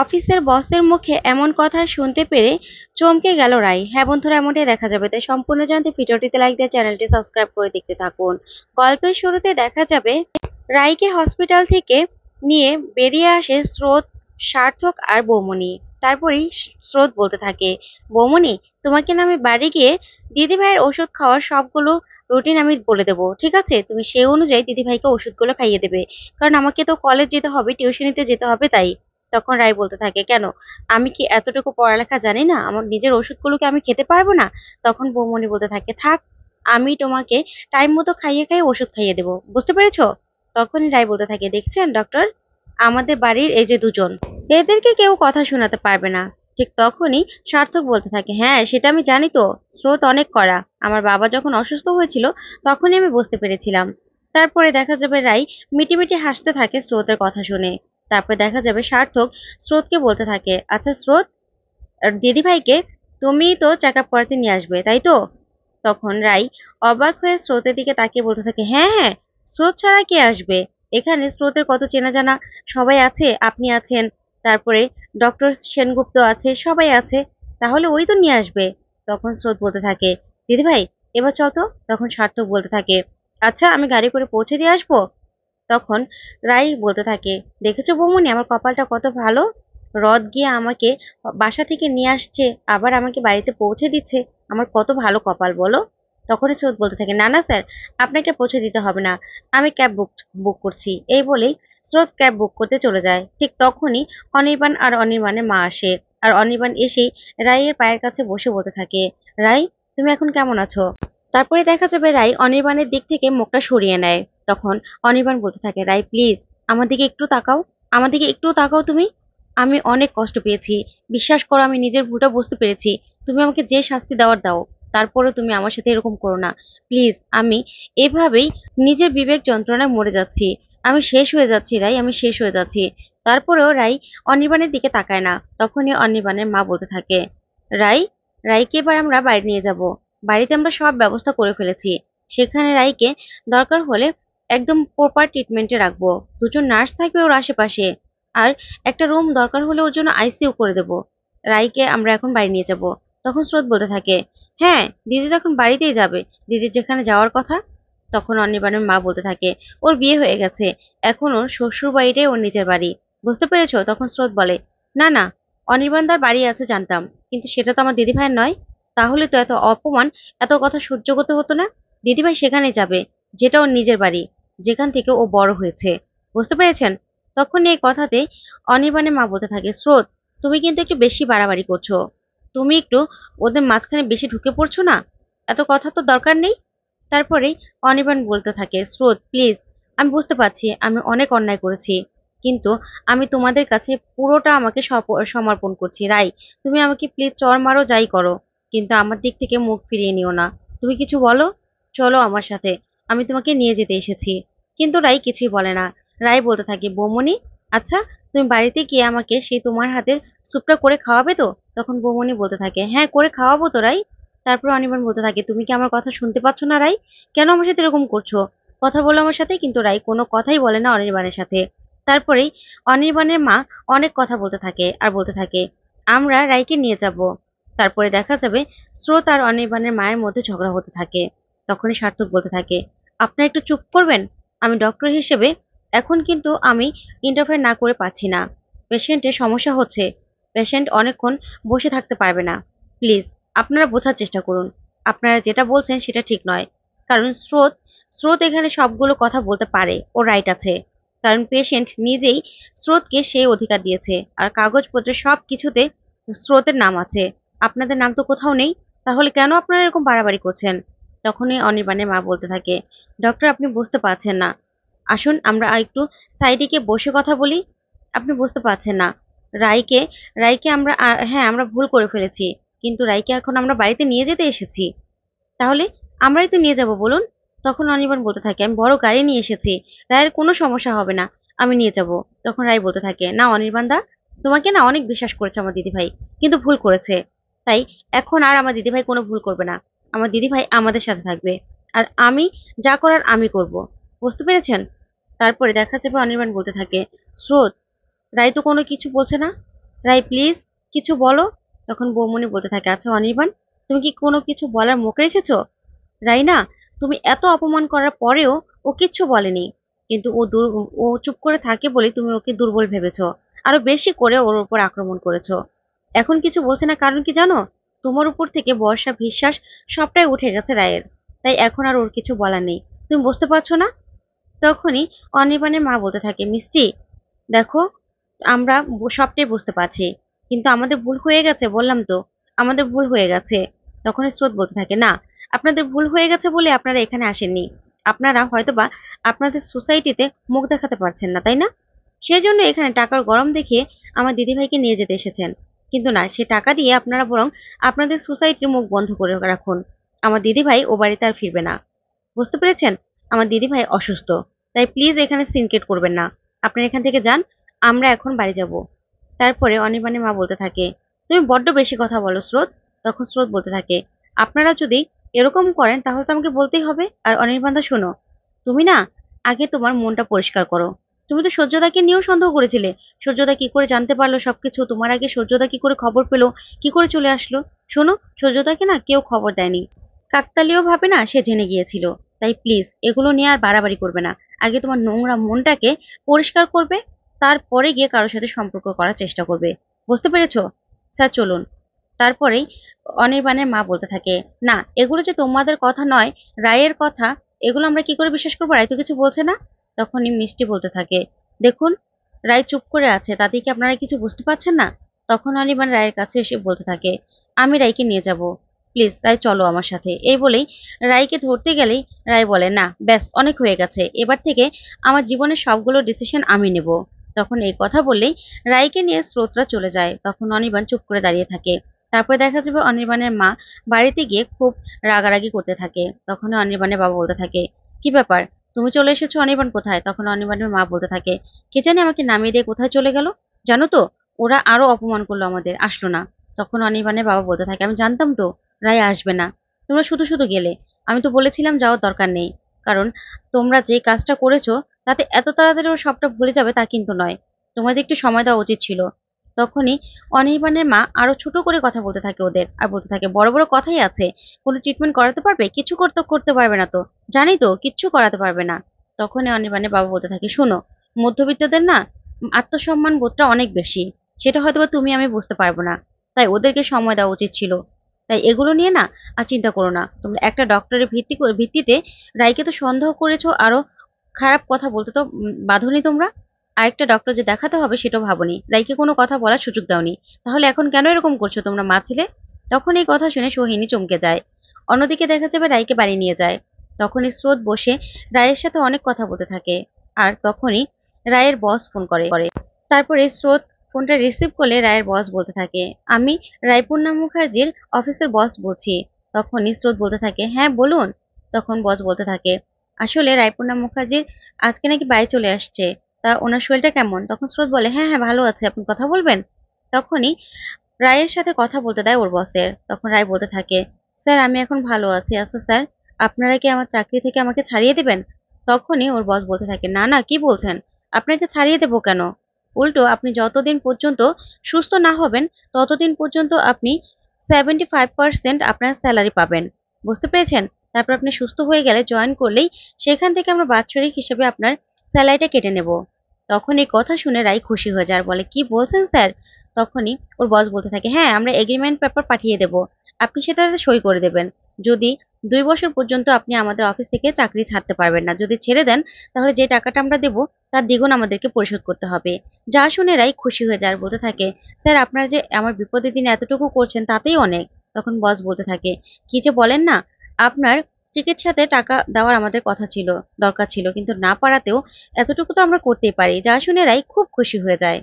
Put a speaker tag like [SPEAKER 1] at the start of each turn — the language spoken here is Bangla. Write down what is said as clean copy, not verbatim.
[SPEAKER 1] অফিসের বসের মুখে এমন কথা শুনতে পেরে চমকে গেল রাই। হ্যাঁ বন্ধুরা, এমনটাই দেখা যাবে। তাই সম্পূর্ণ জানতে ভিডিওটিতে লাইক দিয়ে চ্যানেলটি সাবস্ক্রাইব করে দেখতে থাকুন। গল্পের শুরুতে দেখা যাবে রাইকে হসপিটাল থেকে নিয়ে বেরিয়ে আসে স্রোত, সার্থক আর বৌমনি। তারপরেই স্রোত বলতে থাকে, বৌমনি, তোমাকে না আমি বাড়ি গিয়ে দিদিভাইয়ের ওষুধ খাওয়ার সবগুলো রুটিন আমি বলে দেবো, ঠিক আছে? তুমি সেই অনুযায়ী দিদিভাইকে ওষুধগুলো খাইয়ে দেবে, কারণ আমাকে তো কলেজ যেতে হবে, টিউশনিতে যেতে হবে। তাই তখন রাই বলতে থাকে, কেন, আমি কি এতটুকু পড়ালেখা জানি না? আমার নিজের ওষুধগুলোকে আমি খেতে পারবো না? তখন বৌমনি বলতে থাকে, থাক, আমি তোমাকে টাইম মতো খাইয়ে খাইয়ে ওষুধ খাইয়ে দেবো, বুঝতে পেরেছো? তখনই রাই বলতে থাকে, দেখছেন ডক্টর, আমাদের বাড়ির এই যে দুজন, এদেরকে কেউ কথা শোনাতে পারবে না। ঠিক তখনই সার্থক বলতে থাকে, হ্যাঁ সেটা আমি জানি তো, স্রোত অনেক কড়া। আমার বাবা যখন অসুস্থ হয়েছিল তখনই আমি বুঝতে পেরেছিলাম। তারপরে দেখা যাবে রাই মিটিমিটি হাসতে থাকে স্রোতের কথা শুনে। তারপরে দেখা যাবে সার্থক স্রোতকে বলতে থাকে, আচ্ছা স্রোত, দিদিভাইকে তুমি তো চেক আপ করাতে নিয়ে আসবে, তাই তো? তখন রাই অবাক হয়ে স্রোতের দিকে তাকিয়ে বলতে থাকে, হ্যাঁ হ্যাঁ, স্রোত ছাড়া কে আসবে? এখানে স্রোতের কত চেনা জানা সবাই আছে, আপনি আছেন, তারপরে ডক্টর সেনগুপ্ত আছে, সবাই আছে, তাহলে ওই তো নিয়ে আসবে। তখন স্রোত বলতে থাকে, দিদিভাই এবার চল তো। তখন সার্থক বলতে থাকে, আচ্ছা আমি গাড়ি করে পৌঁছে দিয়ে আসবো। তখন রাই বলতে থাকে, দেখেছো বৌমনি, আমার কপালটা কত ভালো, রথ গিয়ে আমাকে বাসা থেকে নিয়ে আসছে, আবার আমাকে বাড়িতে পৌঁছে দিচ্ছে, আমার কত ভালো কপাল বলো। তখনই স্রোত বলতে থাকে, না না স্যার, আপনাকে পৌঁছে দিতে হবে না, আমি ক্যাব বুক বুক করছি। এই বলেই স্রোত ক্যাব বুক করতে চলে যায়। ঠিক তখনই অনির্বাণ আর অনির্বাণের মা আসে। আর অনির্বাণ এসেই রাইয়ের পায়ের কাছে বসে বলতে থাকে, রাই, তুমি এখন কেমন আছো? তারপরে দেখা যাবে রাই অনির্বাণের দিক থেকে মুখটা সরিয়ে নেয়। তখন অনির্বাণ বলতে থাকে, রাই প্লিজ আমার দিকে একটু তাকাও, আমার দিকে একটু তাকাও তুমি। আমি অনেক কষ্ট পেয়েছি, বিশ্বাস করো, আমি নিজের ভুলটা বুঝতে পেরেছি। তুমি আমাকে যে শাস্তি দেওয়ার দাও, তারপরে তুমি আমার সাথে এরকম করো না প্লিজ। আমি এভাবেই নিজের বিবেক যন্ত্রণায় মরে যাচ্ছি, আমি শেষ হয়ে যাচ্ছি রাই, আমি শেষ হয়ে যাচ্ছি। তারপরেও রাই অনির্বাণের দিকে তাকায় না। তখনই অনির্বাণের মা বলতে থাকে, রাই, রাইকে এবার আমরা বাইরে নিয়ে যাব। বাড়িতে আমরা সব ব্যবস্থা করে ফেলেছি, সেখানে রাইকে দরকার হলে একদম প্রপার ট্রিটমেন্টে রাখবো। দুজন নার্স থাকবে ওর আশেপাশে, আর একটা রুম দরকার হলে ওর জন্য আইসিইউ করে দেব। রাইকে আমরা এখন বাড়ি নিয়ে যাব। তখন স্রোত বলতে থাকে, হ্যাঁ দিদি তো এখন বাড়িতেই যাবে, দিদির যেখানে যাওয়ার কথা। তখন অনির্বাণের মা বলতে থাকে, ওর বিয়ে হয়ে গেছে, এখন ওর শ্বশুর বাড়িটাই ওর নিজের বাড়ি, বুঝতে পেরেছো? তখন স্রোত বলে, না না, অনির্বাণদার বাড়ি আছে জানতাম, কিন্তু সেটা তো আমার দিদি ভাইয়ের নয়। তাহলে তো এত অপমান, এত কথা সহ্য করতে হতো না। দিদিভাই সেখানে যাবে, যেটা ওর নিজের বাড়ি, যেখান থেকে ও বড় হয়েছে, বুঝতে পেরেছেন? তখন এই কথাতে অনির্বাণের মা বলতে থাকে, স্রোত, তুমি কিন্তু একটু বেশি বাড়াবাড়ি করছো, তুমি একটু ওদের মাঝখানে বেশি ঢুকে পড়ছো না? এত কথা তো দরকার নেই। তারপরে অনির্বাণ বলতে থাকে, স্রোত প্লিজ, আমি বুঝতে পারছি আমি অনেক অন্যায় করেছি, কিন্তু আমি তোমাদের কাছে পুরোটা আমাকে সমর্পণ করছি। রাই, তুমি আমাকে প্লিজ চড় মারো, যাই করো, কিন্তু আমার দিক থেকে মুখ ফিরিয়ে নিও না। তুমি কিছু বলো, চলো আমার সাথে, আমি তোমাকে নিয়ে যেতে এসেছি। কিন্তু রাই কিছুই বলে না। রাই বলতে থাকে, বৌমনি, আচ্ছা তুমি বাড়িতে গিয়ে আমাকে সেই তোমার হাতের স্যুপটা করে খাওয়াবে তো? তখন বৌমনি বলতে থাকে, হ্যাঁ করে খাওয়াবো তো রাই। তারপর অনির্বাণ বলতে থাকে, তুমি কি আমার কথা শুনতে পাচ্ছ না রাই? কেন আমার সাথে এরকম করছো? কথা বলো আমার সাথে। কিন্তু রাই কোনো কথাই বলে না অনির্বাণের সাথে। তারপরেই অনির্বাণের মা অনেক কথা বলতে থাকে আর বলতে থাকে, আমরা রাইকে নিয়ে যাব। তারপরে দেখা যাবে স্রোত আর অনির্বাণের মায়ের মধ্যে ঝগড়া হতে থাকে। তখনই সার্থক বলতে থাকে, আপনারা একটু চুপ করবেন? আমি ডক্টর হিসেবে এখন কিন্তু আমি ইন্টারফেয়ার না করে পারছি না, পেশেন্টের সমস্যা হচ্ছে, পেশেন্ট অনেকক্ষণ বসে থাকতে পারবে না, প্লিজ আপনারা বোঝার চেষ্টা করুন, আপনারা যেটা বলছেন সেটা ঠিক নয়। কারণ স্রোত স্রোত এখানে সবগুলো কথা বলতে পারে, ও রাইট আছে, কারণ পেশেন্ট নিজেই স্রোতকে সেই অধিকার দিয়েছে, আর কাগজপত্রে সব কিছুতে স্রোতের নাম আছে, আপনাদের নাম তো কোথাও নেই। তাহলে কেন আপনারা এরকম বাড়াবাড়ি করছেন? তখনই অনির্বাণের মা বলতে থাকে, ডক্টর আপনি বুঝতে পারছেন না, আসুন আমরা একটু সাইডে গিয়ে বসে কথা বলি। আপনি বুঝতে পারছেন না, রাইকে রাইকে আমরা হ্যাঁ আমরা ভুল করে ফেলেছি, কিন্তু রাইকে এখন আমরা বাড়িতে নিয়ে যেতে এসেছি, তাহলে আমরাই তো নিয়ে যাব বলুন। তখন অনির্বাণ বলতে থাকে, আমি বড় গাড়ি নিয়ে এসেছি, রায়ের কোনো সমস্যা হবে না, আমি নিয়ে যাব। তখন রাই বলতে থাকে, না অনির্বাণ দা, তোমাকে না অনেক বিশ্বাস করেছে আমার দিদিভাই, কিন্তু ভুল করেছে। তাই এখন আর আমার দিদিভাই কোনো ভুল করবে না, আমার দিদিভাই আমাদের সাথে থাকবে, আর আমি যা করার আমি করব, বুঝতে পেরেছেন? তারপরে দেখা যাবে অনির্বাণ বলতে থাকে, স্রোত, রাই তো কোনো কিছু বলছে না, রাই প্লিজ কিছু বলো। তখন বৌমনি বলতে থাকে, আচ্ছা অনির্বাণ, তুমি কি কোনো কিছু বলার মুখ রেখেছো? রাইনা, তুমি এত অপমান করার পরেও ও কিচ্ছু বলেনি, কিন্তু ও চুপ করে থাকে বলে তুমি ওকে দুর্বল ভেবেছো, আরো বেশি করে ওর উপর আক্রমণ করেছো। এখন কিছু বলছে না কারণ কি জানো? তোমার উপর থেকে ভরসা বিশ্বাস সবটাই উঠে গেছে রায়ের, তাই এখন আর ওর কিছু বলার নেই। তুমি বুঝতে পারছো না? তখনই অনির্বাণের মা বলতে থাকে, মিষ্টি দেখো, আমরা সবটাই বুঝতে পারছি, কিন্তু আমাদের ভুল হয়ে গেছে, বললাম তো আমাদের ভুল হয়ে গেছে। তখনই স্রোত বলতে থাকে, না, আপনাদের ভুল হয়ে গেছে বলে আপনারা এখানে আসেননি, আপনারা হয়তোবা আপনাদের সোসাইটিতে মুখ দেখাতে পারছেন না, তাই না? সেই জন্য এখানে টাকার গরম দেখিয়ে আমার দিদিভাইকে নিয়ে যেতে এসেছেন। কিন্তু না, সে টাকা দিয়ে আপনারা বরং আপনাদের সোসাইটির মুখ বন্ধ করে রাখুন। আমার দিদিভাই ও বাড়িতে আর ফিরবে না। বুঝতে পেরেছেন? আমার দিদিভাই অসুস্থ, তাই প্লিজ এখানে সিনক্রেট করবেন না। আপনারা এখান থেকে যান, আমরা এখন বাড়ি যাব। তারপরে অনির্বাণের মা বলতে থাকে, তুমি বড্ড বেশি কথা বলো স্রোত। তখন স্রোত বলতে থাকে, আপনারা যদি এরকম করেন তাহলে তো আমাকে বলতেই হবে। আর অনির্বাণদা শোনো, তুমি না আগে তোমার মনটা পরিষ্কার করো। তুমি তো সূর্যদাকে নিয়েও সন্দেহ করেছিলে। সূর্যদা কি করে জানতে পারলো সবকিছু? তোমার আগে সূর্যদা কি করে খবর পেলো? কি করে চলে আসলো? শোনো, সূর্যদাকে না কেউ খবর দেয়নি, কাকতালীয় ভাবে না সে জেনে গিয়েছিল। তাই প্লিজ এগুলো নিয়ে আর বাড়াবাড়ি করবে না। আগে তোমার নোংরা মনটাকে পরিষ্কার করবে, তারপরে গিয়ে কারোর সাথে সম্পর্ক করার চেষ্টা করবে। বুঝতে পেরেছো? স্যার চলুন। তারপরেই অনির্বাণের মা বলতে থাকে, না এগুলো যে তোমাদের কথা নয়, রায়ের কথা, এগুলো আমরা কি করে বিশ্বাস করবো? রায় তো কিছু বলছে না। তখনই মিষ্টি বলতে থাকে, দেখুন, রায় চুপ করে আছে, তাতে কি আপনারা কিছু বুঝতে পারছেন না? তখন অনির্বাণ রায়ের কাছে এসে বলতে থাকে, আমি রায়কে নিয়ে যাব, প্লিজ রায় চলো আমার সাথে। এই বলেই রায়কে ধরতে গেলেই রায় বলে, না ব্যাস অনেক হয়ে গেছে, এবার থেকে আমার জীবনের সবগুলো ডিসিশন আমি নেব। তখন এই কথা বললেই রায়কে নিয়ে স্রোতরা চলে যায়। তখন অনির্বাণ চুপ করে দাঁড়িয়ে থাকে। তারপরে দেখা যাবে অনির্বাণের মা বাড়িতে গিয়ে খুব রাগারাগি করতে থাকে। তখন অনির্বাণের বাবা বলতে থাকে, কি ব্যাপার, তুমি চলে এসেছো, অনির্বাণ কোথায়? তখন অনির্বাণের মা বলতে থাকে, কে জানে আমাকে নামিয়ে দিয়ে কোথায় চলে গেল, জানো তো, ওরা আরো অপমান করলো আমাদের, আসলো না। তখন অনির্বাণের বাবা বলতে থাকে, আমি জানতাম তো রায় আসবে না, তোমরা শুধু শুধু গেলে। আমি তো বলেছিলাম যাওয়ার দরকার নেই, কারণ তোমরা যে কাজটা করেছো তাতে এত তাড়াতাড়ি ও সবটা ভুলে যাবে তা কিন্তু নয়, তোমাদের একটু সময় দেওয়া উচিত ছিল। তখনই অনির্বাণের মা আরো ছোট করে কথা বলতে থাকে ওদের, আর বলতে থাকে, বড় বড় কথাই আছে, কোনো ট্রিটমেন্ট করাতে পারবে? কিছু করতে করতে পারবে না তো, জানি তো কিচ্ছু করাতে পারবে না। তখনই অনির্বাণের বাবা বলতে থাকে, শোনো, মধ্যবিত্তদের না আত্মসম্মান বোধটা অনেক বেশি, সেটা হয়তোবা তুমি আমি বুঝতে পারবো না, তাই ওদেরকে সময় দেওয়া উচিত ছিল। তাই এগুলো নিয়ে না আর চিন্তা করো না। তোমরা একটা ডক্টরের ভিত্তিতে রায়কে তো সন্দেহ করেছো, আরো খারাপ কথা বলতে তো বাঁধোনি তোমরা। আরেকটা ডক্টর যে দেখাতে হবে সেটাও ভাবোনি, রাইকে কোনো কথা বলার সুযোগ দাওনি। তাহলে এখন কেন এরকম করছো তোমরা মা ছেলে? তখন এই কথা শুনে সোহিনী চমকে যায়। অন্যদিকে দেখা যাবে রাইকে বাড়ি নিয়ে যায়। তখনই স্রোত বসে রায়ের সাথে অনেক কথা বলতে থাকে। আর তখনই রায়ের বস ফোন করে। তারপরে স্রোত ফোনটা রিসিভ করলে রায়ের বস বলতে থাকে, আমি রায়পূর্ণা মুখার্জির অফিসের বস বলছি। তখনই স্রোত বলতে থাকে, হ্যাঁ বলুন। তখন বস বলতে থাকে, আসলে রায়পূর্ণা মুখার্জির আজকে নাকি বাড়ি চলে আসছে, তা ওনার শরীরটা কেমন? তখন স্রোত বলে, হ্যাঁ হ্যাঁ ভালো আছে, আপনি কথা বলবেন। তখনই রায়ের সাথে কথা বলতে দেয় ওর বসের। তখন রায় বলতে থাকে, স্যার আমি এখন ভালো আছি। আচ্ছা স্যার, আপনারা কি আমার চাকরি থেকে আমাকে ছাড়িয়ে দিবেন? তখনই ওর বস বলতে থাকে, না না, কি বলছেন, আপনাকে ছাড়িয়ে দেবো কেন? উল্টো আপনি যতদিন পর্যন্ত সুস্থ না হবেন ততদিন পর্যন্ত আপনি 75% আপনার স্যালারি পাবেন। বুঝতে পেরেছেন? তারপর আপনি সুস্থ হয়ে গেলে জয়েন করলেই সেখান থেকে আমরা বাৎসরিক হিসেবে আপনার স্যালারিটা কেটে নেব। তখন এই কথা শুনে রাই খুশি হয়ে যায় আর বলে, কি বলছেন স্যার? তখনই ওর বস বলতে থাকে, হ্যাঁ আমরা এগ্রিমেন্ট পেপার পাঠিয়ে দেব, আপনি সেটাতে সই করে দেবেন। যদি 2 বছর পর্যন্ত আপনি আমাদের অফিস থেকে চাকরি ছাড়তে পারবেন না, যদি ছেড়ে দেন তাহলে যে টাকাটা আমরা দেবো তার দ্বিগুণ আমাদেরকে পরিশোধ করতে হবে। যা শুনে রাই খুশি হয়ে যায় আর বলতে থাকে, স্যার আপনারা যে আমার বিপদের দিনে এতটুকু করছেন তাতেই অনেক। তখন বস বলতে থাকে, কি যে বলেন না, আপনার চিকিৎসাতে টাকা দেওয়ার আমাদের কথা ছিল, দরকার ছিল, কিন্তু না পারাতেও এতটুকু তো আমরা করতেই পারি। যা শুনে রাই খুব খুশি হয়ে যায়।